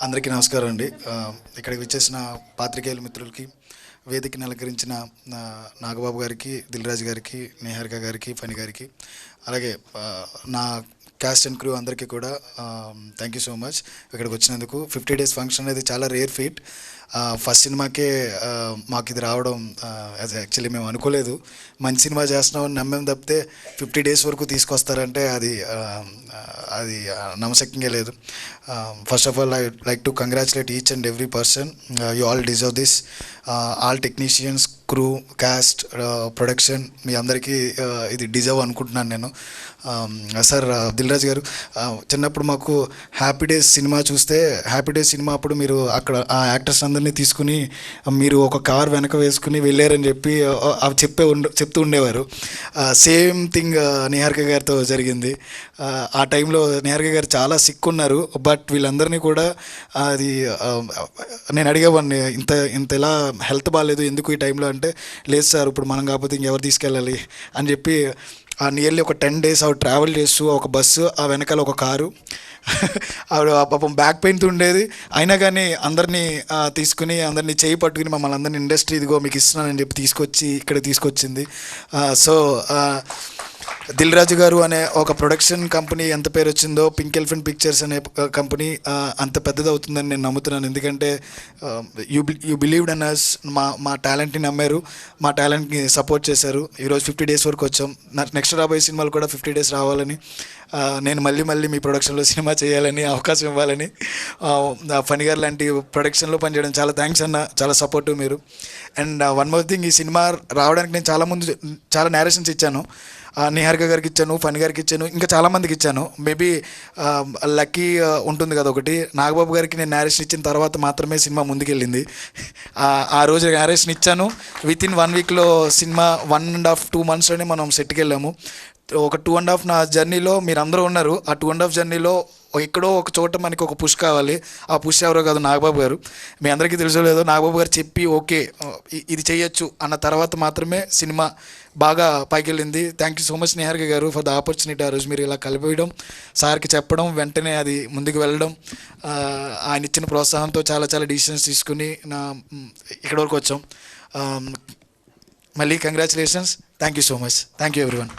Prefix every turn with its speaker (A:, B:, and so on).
A: అందరికీ నమస్కారం అండి. ఇక్కడికి వచ్చేసిన పాత్రికేయుల మిత్రులకి, వేదికని అలంకరించిన నాగబాబు గారికి, దిల్రాజు గారికి, నిహారిక గారికి, ఫణి గారికి, అలాగే నా క్యాస్ట్ అండ్ క్రూ అందరికీ కూడా థ్యాంక్ యూ సో మచ్. ఇక్కడికి వచ్చినందుకు 50 days ఫంక్షన్ అనేది చాలా రేర్ ఫీట్. ఫస్ట్ సినిమాకే మాకు ఇది రావడం యాక్చువల్లీ మేము అనుకోలేదు. మంచి సినిమా చేస్తున్నామని నమ్మేం తప్పితే 50 days వరకు తీసుకొస్తారంటే అది నమ్మశక్యంగా లేదు. First of all I like to congratulate each and every person. You all deserve this. All technicians, crew, cast, production, మీ అందరికీ ఇది డిజర్వ్ అనుకుంటున్నాను నేను. సార్ దిల్రాజు గారు, చిన్నప్పుడు మాకు హ్యాపీ డేస్ సినిమా చూస్తే, హ్యాపీ డేస్ సినిమా అప్పుడు మీరు అక్కడ ఆ యాక్టర్స్ అందరినీ తీసుకుని మీరు ఒక కార్ వెనక వేసుకుని వెళ్ళారని చెప్పి అవి చెప్తూ ఉండేవారు. సేమ్ థింగ్ నిహారిక గారితో జరిగింది. ఆ టైంలో నిహారిక గారు చాలా సిక్ ఉన్నారు. బట్ వీళ్ళందరినీ కూడా అది నేను అడిగేవాడిని, ఇంత ఎలా హెల్త్ బాగాలేదు ఎందుకు ఈ టైంలో అంటే, లేదు సార్ ఇప్పుడు మనం కాకపోతే ఇంకెవరు తీసుకెళ్ళాలి అని చెప్పి నియర్లీ ఒక 10 days ఆవిడ ట్రావెల్ చేస్తూ, ఒక బస్సు, ఆ వెనకాల ఒక కారు, ఆవిడ పాపం బ్యాక్ పెయిన్తో ఉండేది. అయినా కానీ అందరినీ తీసుకుని, అందరినీ చేయి పట్టుకుని మమ్మల్ని అందరినీ ఇండస్ట్రీ ఇదిగో మీకు ఇస్తున్నానని చెప్పి తీసుకొచ్చి ఇక్కడ తీసుకొచ్చింది. సో దిల్రాజు గారు అనే ఒక ప్రొడక్షన్ కంపెనీ ఎంత పేరు వచ్చిందో, పింక్ ఎలిఫెంట్ పిక్చర్స్ అనే కంపెనీ అంత పెద్దది అవుతుందని నేను నమ్ముతున్నాను. ఎందుకంటే యూ బిలీవ్డ్ ఇన్ అస్. మా టాలెంట్ని నమ్మారు, మా టాలెంట్ని సపోర్ట్ చేశారు. ఈరోజు 50 days వరకు వచ్చాం. నెక్స్ట్ రాబోయే సినిమాలు కూడా 50 days రావాలని, నేను మళ్ళీ మీ ప్రొడక్షన్లో సినిమా చేయాలని, అవకాశం ఇవ్వాలని, ఫణి గారు లాంటి ప్రొడక్షన్లో పనిచేయడం చాలా థ్యాంక్స్ అన్న, చాలా సపోర్టివ్ మీరు. అండ్ వన్ మోర్ థింగ్, ఈ సినిమా రావడానికి నేను చాలా నేరేషన్స్ ఇచ్చాను. నిహారిక గారికి ఇచ్చాను, ఫణి గారికి ఇచ్చాను, ఇంకా చాలామందికి ఇచ్చాను. మేబీ లక్కీ ఉంటుంది కదా ఒకటి, నాగబాబు గారికి నేను నేరేషన్ ఇచ్చిన తర్వాత మాత్రమే సినిమా ముందుకెళ్ళింది. ఆ రోజు నేరేషన్ ఇచ్చాను, వితిన్ 1 weekలో సినిమా 1.5-2 monthsలోనే మనం సెట్కి వెళ్ళాము. ఒక 2.5 నా జర్నీలో మీరు అందరూ ఉన్నారు. ఆ 2.5 జర్నీలో ఎక్కడో ఒక చోట మనకి ఒక పుష్ కావాలి. ఆ పుష్ ఎవరో కాదు, నాగబాబు గారు. మీ అందరికీ తెలుసో లేదో, నాగబాబు గారు చెప్పి ఓకే ఇది చేయొచ్చు అన్న తర్వాత మాత్రమే సినిమా బాగా పైకి వెళ్ళింది. Thank you so much Niharika గారు ఫర్ ద ఆపర్చునిటీ. ఆ రోజు మీరు ఇలా కలిపేయడం, సార్కి చెప్పడం, వెంటనే అది ముందుకు వెళ్ళడం, ఆయన ఇచ్చిన ప్రోత్సాహంతో చాలా డిసిషన్స్ తీసుకుని ఇక్కడి వరకు వచ్చాం. మళ్ళీ congratulations. Thank you so much. Thank you everyone.